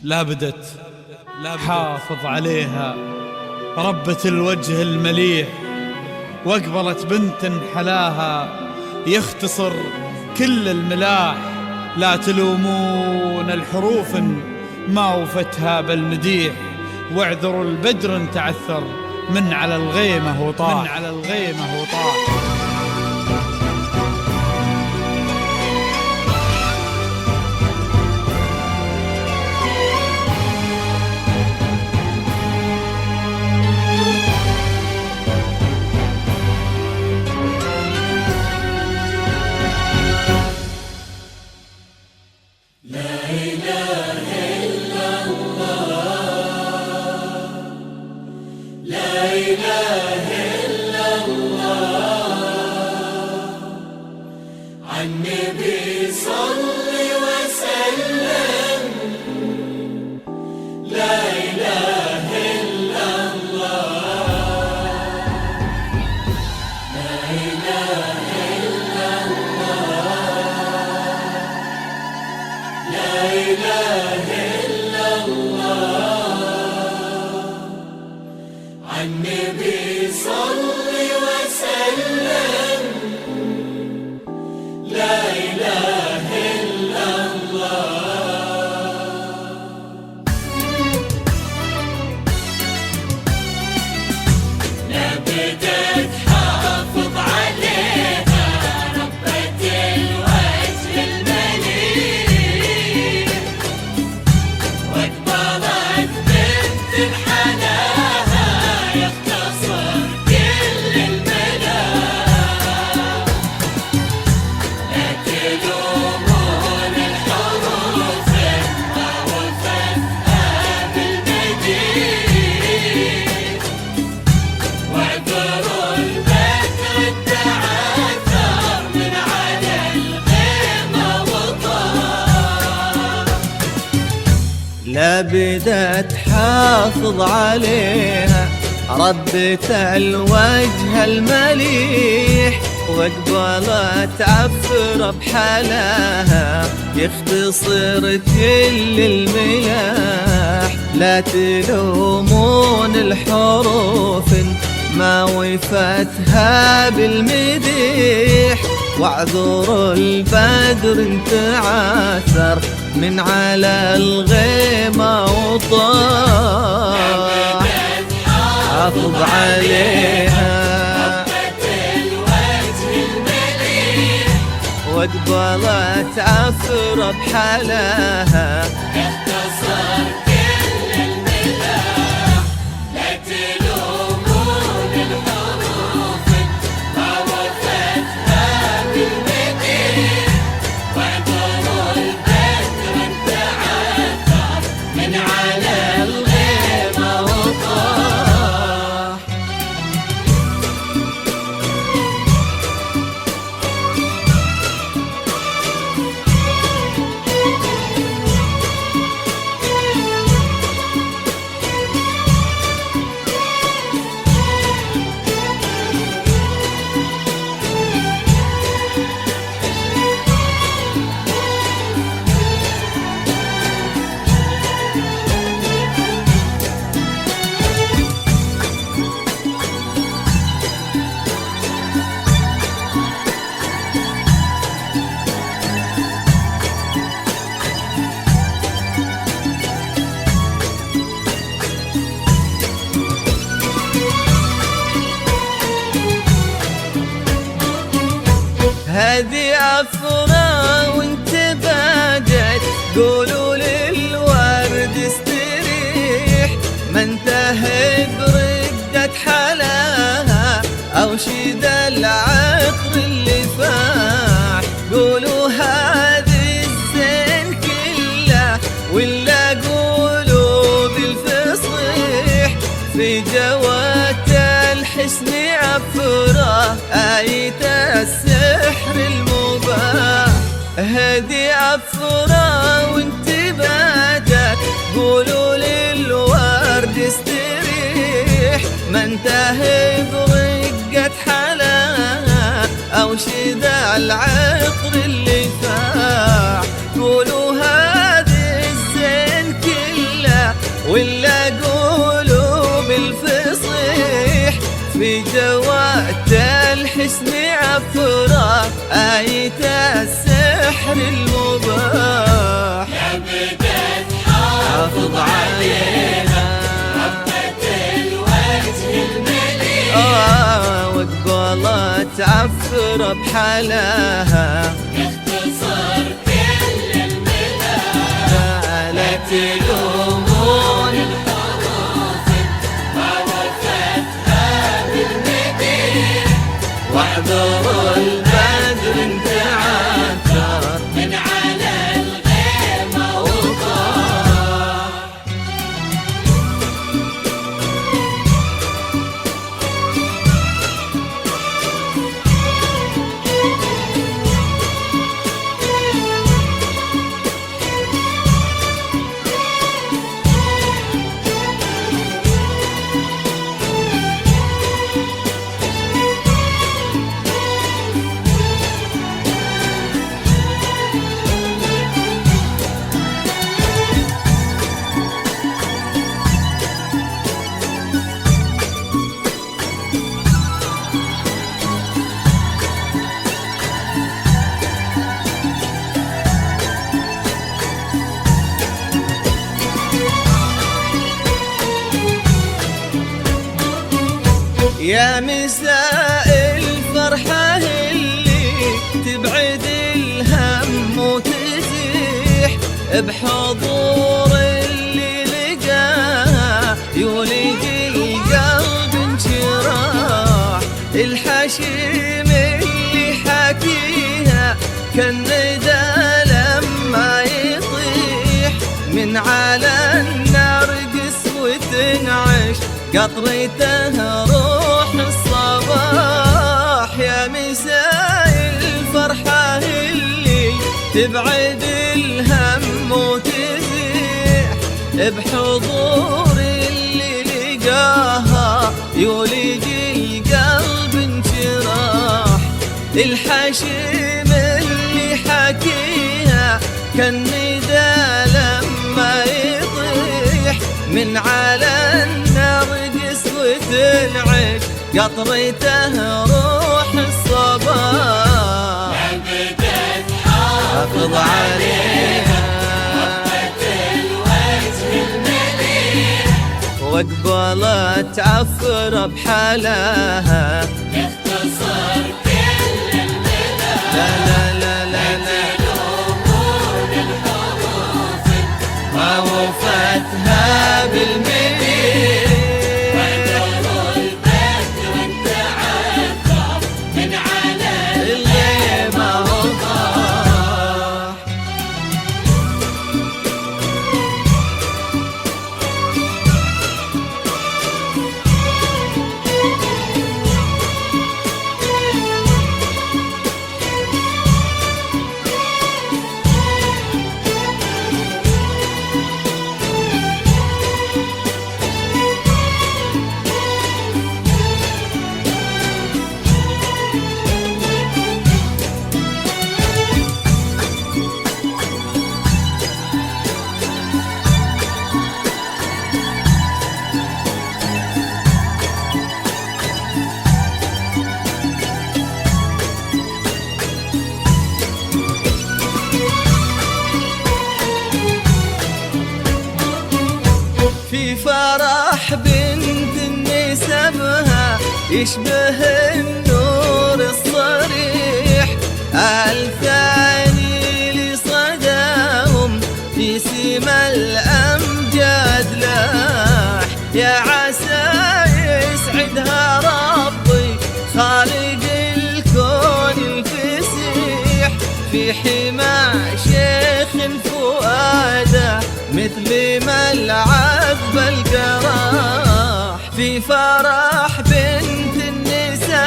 لا بدت حافظ عليها ربة الوجه المليح، واقبلت بنت حلاها يختصر كل الملاح. لا تلومون الحروف ما وفتها بالمديح، واعذروا البدر تعثر من على الغيمة وطاح. النبي صل وسلم. لا إله إلا الله، لا إله إلا الله، لا إله إلا الله. النبي صل وسلم. لا إله إلا الله. لا بدت حافظ عليها ربة الوجه المليح، واقبلت بنت حلاها يختصر كل الملاح. لا تلومون الحروف ما وفتها بالمديح، واعذروا البدر التعثر من على الغيمة وطار. لا بدت حافظ عليها ربة الوجه المليح، واقبلت عفرة بحلاها يختصر كل الملاح. لا تلومون الحروف ما وفتها بالمديح، واعذروا البدر تعثر من على الغيمة وطاح. حافظ عليها واقبلت عفرة بحلاها يختصر كل الملاح. لا تلومون الحروف ما وفتها بالمديح، واعذروا البدر تعثر من على الغيمة وطاح. هذه عفرة وانت بدت قولوا للورد استريح، ما انتهى بردة حلاها او شد العطر اللي فاح. قولوا هذه الزين كله ولا قولوا بالفصيح، في جوات الحسن عفره آية السحر المباح. هدي عفره وانتبادك قولوا للورد استريح، ما انتهى برقة حلاها أو شذا العطر اللي فاح. قولوا هذه الزين كله ولا قولوا بالفصيح، في جوات الحسن عفره آية السحر المباح. يا بدت حافظ عليها ربة الوجه المليح، وقبلت عفره بحلاها اختصر كل الملاح. لا تلومون الحروف ما وفتها بالمديح، واحذروا البدر انتعثر من على الغيمة وطاح. يا مساء الفرحة اللي تبعد الهم وتزيح، بحضور اللي لقاها يولد القلب انشراح. الحشيم اللي حكيها كالندى لما يطيح، من على النار قسوة تنعش قطرته روح الصباح. يا مساء الفرحة اللي تبعد الهم وتزيح، بحضور اللي لقاها يولد القلب انشراح. الحشيم اللي حكيها كالندى لما يطيح، من على النار قسوة تنعش قطرته روح الصباح. يا بدت حافظ عليها ربة الوجه المليح، وقبلت عفره بحلاها اختصر كل الملاح. لا لا لا لا لا تلومون الحروف ما وفتها بالمليح. واحذروا البدر انتعثر من على الغيمة وطاح. في فرح بنت نسبها يشبه النور الصريح، الثاني لصداهم في سما الأمجاد لاح. يا عسى يسعدها ربي خالق الكون الفسيح، في حمى شيخ فؤاده مثل ملعب القراح. في فرح بنت النساء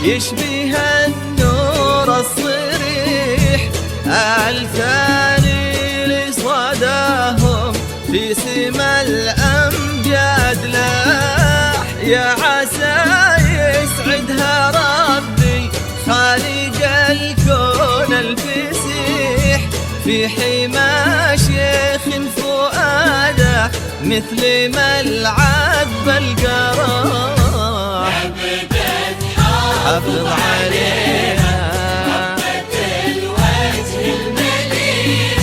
يشبه النور الصريح، الثاني لصداهم في سما الأمجاد لاح. يا عسى يسعدها ربي خالق الكون الفسيح، في حمى شيخ فؤاده مثل ملعب القراح. حافظ عليها الوجه المليح،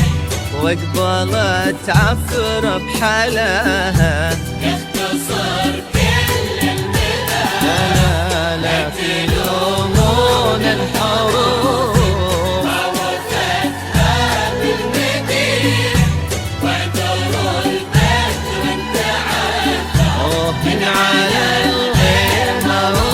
واقبلت عفرة بحلاها، يختصر كل المدى. لا تلومون الحروف وفتها بالمديح، واعتروا البدر انتعدى من على الغير موضوع.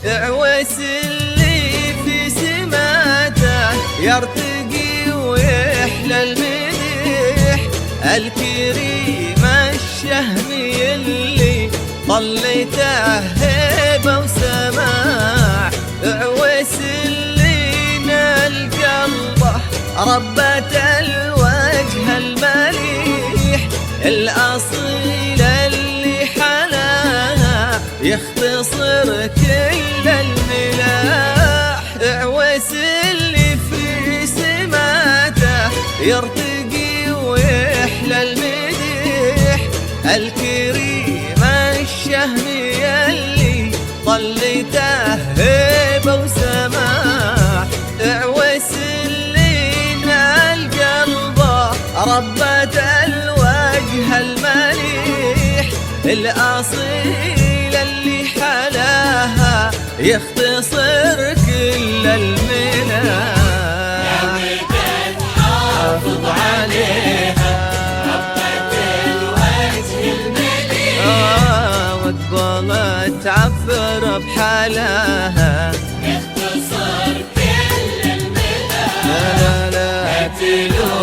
اعوس اللي في سماته يرتقي ويحلى المديح، الكريم الشهمي اللي طليته هيبة وسماح. اعوس اللي نال قلبه ربة الوجه المليح، الأصيل اللي حلاها يختصر كل الملاح. اعوس اللي في سماته يرتقي ويحلى المديح، الكريم الشهمي اللي طليته هيبة وسماح. اعوس اللي نال قلبه ربة الوجه المليح، الأصيل اللي حلاها يختصر كل الملاح. حافظ عليها الوجه المليح، واقبلت عفرة بحلاها، يختصر كل المدى. لا تلوم